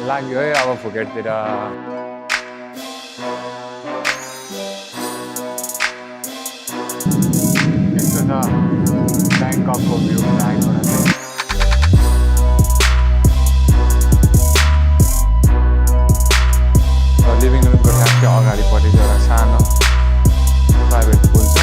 लाग्यो है अब फुकेटतिर यस्तो छ ब्याङ्ककको भ्यू फ्लाइटबाट चाहिँ लिभिङ रुमको ठ्याक्कै अगाडिपट्टि चाहिँ एउटा सानो प्राइभेट पुल छ।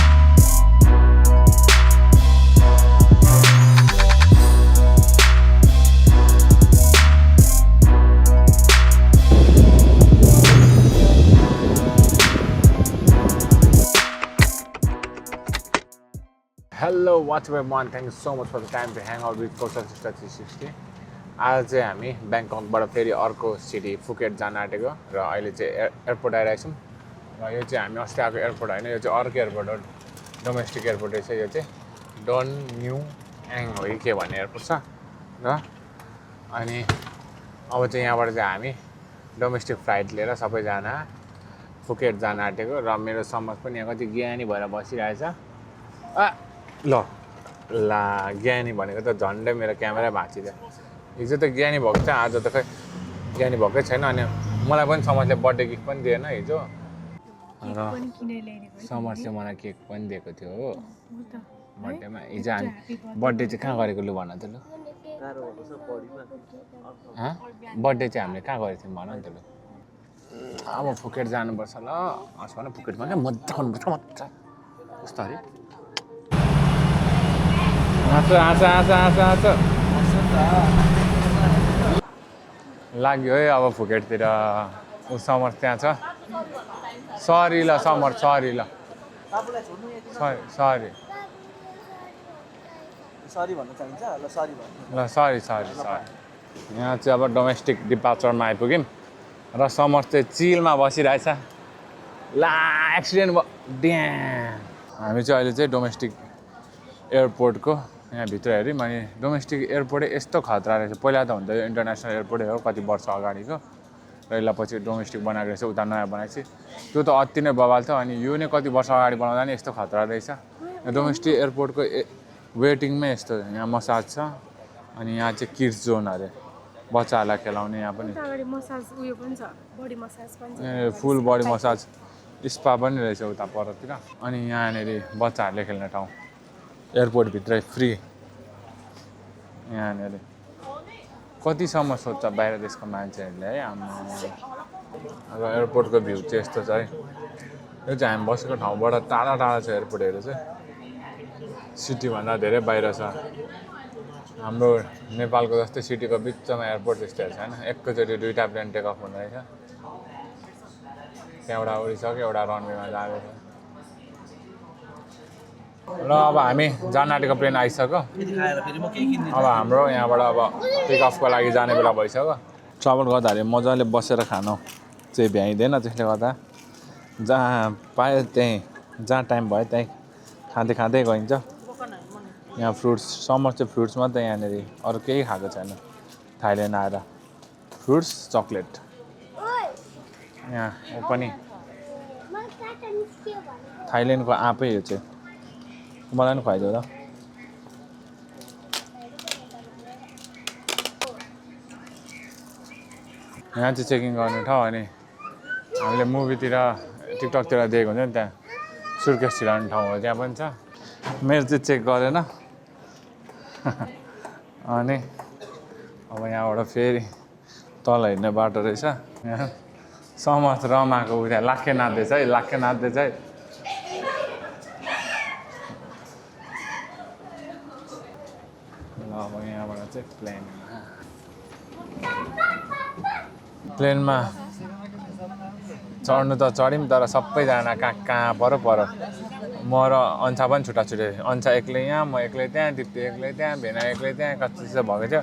Hello, what's up everyone? Thank you so much for the time to hang out with Coastal Sister 360. आज चाहिँ हामी ब्याङ्ककबाट फेरि अर्को सिटी फुकेट जान आँटेको र अहिले चाहिँ एयरपोर्ट आइरहेको छौँ र यो चाहिँ हामी अस्ति आएको एयरपोर्ट होइन, यो चाहिँ अर्को एयरपोर्ट हो, डोमेस्टिक एयरपोर्ट रहेछ। यो चाहिँ डन न्यू एङ हो कि के भन्ने एयरपोर्ट छ र अनि अब चाहिँ यहाँबाट चाहिँ हामी डोमेस्टिक फ्लाइट लिएर सबैजना फुकेट जान आँटेको र मेरो समाज पनि यहाँ कति ज्ञानी भएर बसिरहेछ। ल ज्ञानी भनेको त झन्डै मेरो क्यामेरा भाँचिदियो। हिजो त ज्ञानी भएको थियो, आज त खै ज्ञानी भएकै छैन। अनि मलाई पनि समाजले बर्थडे गिफ्ट पनि दिएन हिजो र समाजले मलाई केक पनि दिएको थियो हो बर्थडेमा। हिजो हामी बर्थडे चाहिँ कहाँ गरेको लु भन त लु, बर्थडे चाहिँ हामीले कहाँ गरेको थियौँ भन नि त लु। अब फुकेट जानुपर्छ ल, अस्ति भन फुकेटमा क्या मजा गर्नुपर्छ, मजा कस्तो अरे लाग्यो है अब फुकेटतिर। ऊ समर त्यहाँ छ, सरी ल समर, सरी ल सरी ल सरी सरी सरी। यहाँ चाहिँ अब डोमेस्टिक डिपार्चरमा आइपुग्यौँ र समर चाहिँ चिलमा बसिरहेछ। ला एक्सिडेन्ट भयो ड्याम। हामी चाहिँ अहिले चाहिँ डोमेस्टिक एयरपोर्टको यहाँ भित्र हेऱ्यौँ। अनि डोमेस्टिक एयरपोर्टै यस्तो खतरा रहेछ। पहिला त हुन्छ यो इन्टरनेसनल एयरपोर्टै हो कति वर्ष अगाडिको, र यसलाई पछि डोमेस्टिक बनाएको रहेछ, उता नयाँ बनाएपछि। त्यो त अति नै बवाल थियो। अनि यो नै कति वर्ष अगाडि बनाउँदा नि यस्तो खतरा रहेछ। डोमेस्टिक एयरपोर्टको वेटिङमै यस्तो यहाँ मसाज छ। अनि यहाँ चाहिँ किड्स जोन अरे, बच्चाहरूलाई खेलाउने यहाँ पनि फुल बडी मसाज स्पा पनि रहेछ उता परतिर। अनि यहाँनिर बच्चाहरूले खेल्ने ठाउँ एयरपोर्टभित्रै फ्री। यहाँनिर कतिसम्म सोध्छ बाहिर देशको मान्छेहरूले है आमा। अब एयरपोर्टको भ्यू चाहिँ यस्तो छ है। यो चाहिँ हामी बसेको ठाउँबाट टाढा टाढा छ एयरपोर्टहरू चाहिँ, सिटीभन्दा धेरै बाहिर छ। हाम्रो नेपालको जस्तै सिटीको बिचमा एयरपोर्ट त्यस्तोहरू छैन। एकैचोटि दुईवटा प्लेन टेक अफ हुँदो रहेछ। त्यहाँ एउटा उडिसक्यो, एउटा रनवेमा जाँदैछ। र अब हामी जान आँटेको प्लेन आइसक्यो। अब हाम्रो यहाँबाट अब टेक अफको लागि जाने बेला भइसक्यो। ट्राभल गर्दाखेरि मजाले बसेर खानु चाहिँ भ्याइँदैन, त्यसले गर्दा जहाँ पायो त्यहीँ, जहाँ टाइम भयो त्यहीँ खाँदै खाँदै गइन्छ। यहाँ फ्रुट्स, समर चाहिँ फ्रुट्स मात्रै यहाँनिर, अरू केही खाएको छैन। थाइल्यान्ड आएर फ्रुट्स चक्लेट। यहाँ पनि थाइल्यान्डको आँपै यो चाहिँ, मलाई पनि खुवाइदियो त। यहाँ चाहिँ चेकिङ गर्ने ठाउँ। अनि हामीले मुभीतिर टिकटकतिर देखेको हुन्छ नि, त्यहाँ सुर्केस छिराउने ठाउँ हो, त्यहाँ पनि छ। मेरो चाहिँ चेक गरेन। अनि अब यहाँबाट फेरि तल हिँड्ने बाटो रहेछ। यहाँ समाज रमाएको उता लाखे नाच्दैछ है, लाखे नाच्दैछ है। अब यहाँबाट चाहिँ प्लेनमा चढ्नु त चढ्यौँ, तर सबैजना कहाँ पर म र अन्सा पनि छुट्टा छुट्टै। अन्सा एक्लै यहाँ, म एक्लै त्यहाँ, दिप्ती एक्लै त्यहाँ, भेना एक्लै त्यहाँ, कति चाहिँ भएको थियो।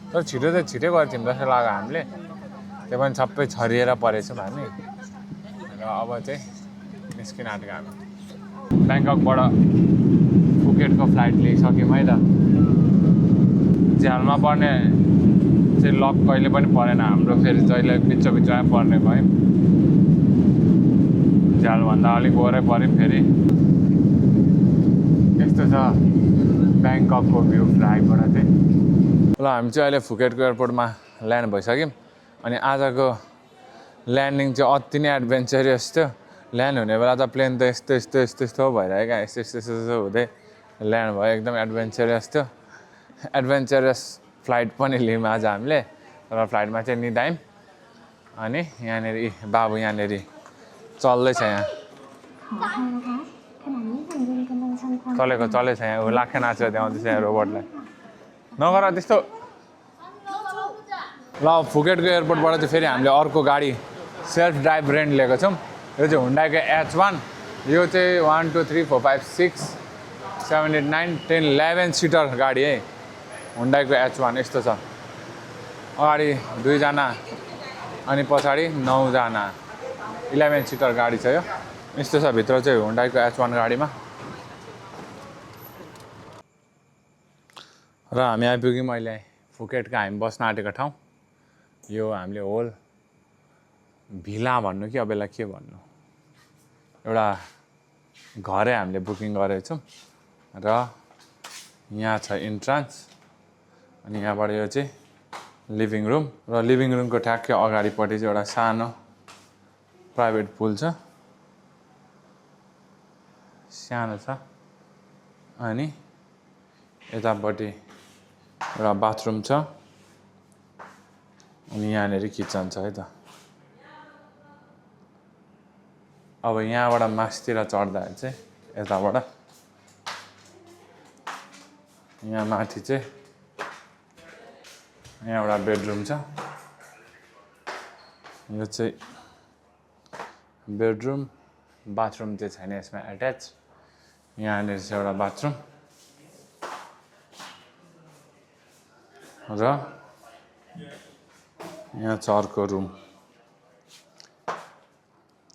तर छिटो चाहिँ छिटै गर्थ्यौँ जस्तो लाग्यो हामीले। त्यो पनि सबै छरिएर परेछौँ हामी। र अब चाहिँ निस्किन आँटेको हामी। ब्याङ्ककबाट फुकेटको फ्लाइट लिइसक्यौँ है त। झ्यालमा पर्ने चाहिँ लक कहिले पनि परेन हाम्रो, फेरि जहिले बिचमा पर्ने भयो। झ्यालभन्दा अलिक वरै पऱ्यौँ फेरि। यस्तो छ ब्याङ्ककको भ्यू फ्लाइटबाट चाहिँ। ल हामी चाहिँ अहिले फुकेटको एयरपोर्टमा ल्यान्ड भइसक्यौँ अनि आजको ल्यान्डिङ चाहिँ अति नै एडभेन्चरस थियो ल्यान्ड हुने बेला त प्लेन त यस्तो भइरहेको क्या यस्तो हुँदै ल्यान्ड भयो एकदम एडभेन्चरस थियो एडभेन्चरस फ्लाइट पनि लियौँ आज हामीले र फ्लाइटमा चाहिँ निदायौँ अनि यहाँनिर बाबु यहाँनिर चल्दैछ यहाँ चलेको छ यहाँ ऊ लाखे नाचेर देखाउँदैछ यहाँ रोबोटलाई नगर त्यस्तो ल फुकेटको एयरपोर्टबाट चाहिँ फेरि हामीले अर्को गाडी सेल्फ ड्राइभ रेन्ट लिएको छौँ यो चाहिँ हुन्डाईको H1 यो चाहिँ 1 2 3 4 5 6 7 8 9 10 11 सिटर गाडी है हुन्डाईको H1 यस्तो छ अगाडि 2 जना अनि पछाडि 9 जना 11 सिटर गाडी छ यो यस्तो छ भित्र चाहिँ हुन्डाईको H1 गाडीमा र हामी आइपुग्यौँ अहिले फुकेटको हामी बस्न आँटेको ठाउँ यो हामीले होल भिला भन्नु कि अब यसलाई के भन्नु एउटा घरै हामीले बुकिङ गरेको छौँ र यहाँ छ इन्ट्रान्स अनि यहाँबाट यो चाहिँ लिभिङ रुम र लिभिङ रुमको ठ्याक्कै अगाडिपट्टि चाहिँ एउटा सानो प्राइभेट पुल छ सानो छ अनि यतापट्टि एउटा बाथरुम छ अनि यहाँनिर किचन छ है त अब यहाँबाट मासतिर चढ्दाखेरि चाहिँ यताबाट यहाँ माथि चाहिँ यहाँ एउटा बेडरुम छ यो चाहिँ बेडरुम बाथरुम चाहिँ छैन यसमा एट्याच यहाँनिर चाहिँ एउटा बाथरुम र यहाँ छ अर्को रुम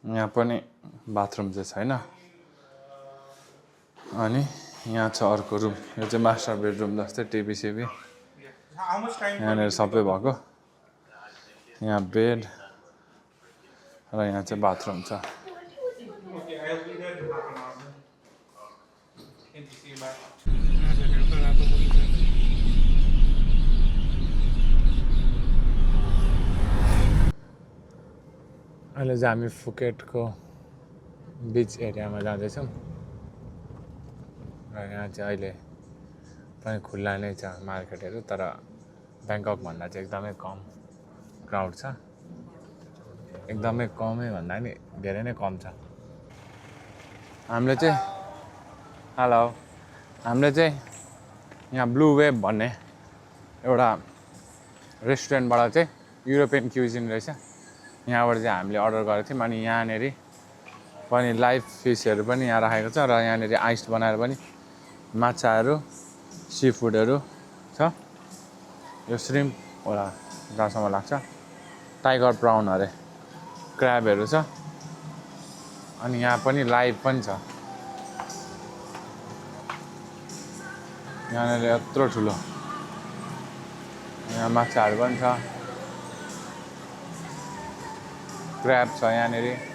यहाँ पनि बाथरुम चाहिँ छैन अनि यहाँ छ अर्को रुम यो चाहिँ मास्टर बेडरुम जस्तै टिभी सिभी यहाँनिर सबै भएको यहाँ बेड र यहाँ चाहिँ बाथरुम छ अहिले चाहिँ हामी फुकेटको बिच एरियामा जाँदैछौँ र यहाँ चाहिँ अहिले पनि खुल्ला नै छ मार्केटहरू तर ब्याङ्ककभन्दा चाहिँ एकदमै कम क्राउड छ एकदमै कमै भन्दा नि धेरै नै कम छ हामीले चाहिँ हेलो हामीले चाहिँ यहाँ ब्लु वेभ भन्ने एउटा रेस्टुरेन्टबाट चाहिँ युरोपियन क्युजिन रहेछ यहाँबाट चाहिँ हामीले अर्डर गरेको थियौँ अनि यहाँनिर पनि लाइभ फिसहरू पनि यहाँ राखेको छ र यहाँनिर आइस बनाएर पनि माछाहरू सी फुडहरू छ यो श्रिम्प होला जहाँसम्म लाग्छ टाइगर प्राउन अरे क्र्याबहरू छ अनि यहाँ पनि लाइभ पनि छ यहाँनिर यत्रो ठुलो यहाँ माछाहरू पनि छ क्र्याब छ यहाँनिर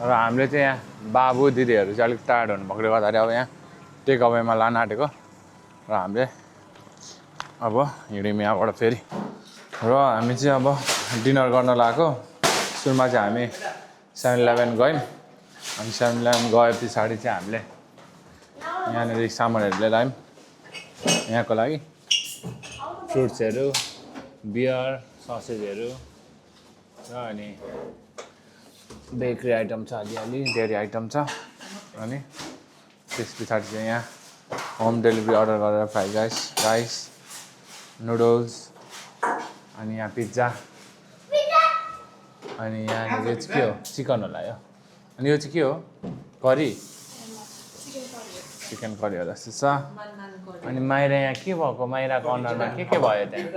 र हामीले चाहिँ यहाँ बाबु दिदीहरू चाहिँ अलिक टायर्ड हुनुभएकोले गर्दाखेरि अब यहाँ टेक अवेमा लान आँटेको र हामीले अब हिँड्यौँ यहाँबाट फेरि र हामी चाहिँ अब डिनर गर्न लागेको सुरुमा चाहिँ हामी 7-11 गयौँ अनि 7-11 गए पछाडि चाहिँ हामीले यहाँनिर सामानहरू लिएर आयौँ यहाँको लागि फ्रुट्सहरू बियर ससेजहरू र अनि बेकरी आइटम छ अलिअलि डेरी आइटम छ अनि त्यस पछाडि चाहिँ यहाँ होम डेलिभरी अर्डर गरेर फ्राइड राइस नुडल्स अनि यहाँ पिज्जा अनि यहाँनिर चाहिँ के हो चिकन होला यो अनि यो चाहिँ के हो करी चिकन करी हो जस्तो छ अनि माइरा यहाँ के भएको माइराको अनुहारमा के भयो त्यहाँ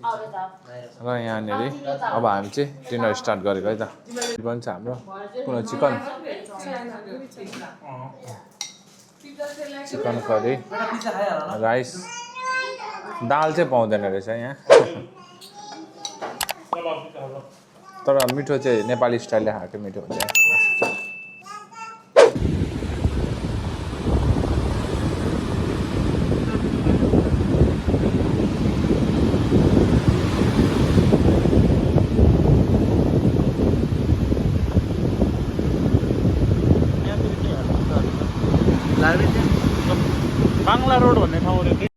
र यहाँनिर अब हामी चाहिँ डिनर स्टार्ट गरेको है त पनि छ हाम्रो कुन चिकन चिकन करी राइस दाल चाहिँ पाउँदैन रहेछ यहाँ तर मिठो चाहिँ नेपाली स्टाइलले खाएको मिठो हुन्छ झारबिते बाङ्ला रोड भन्ने ठाउँ अरे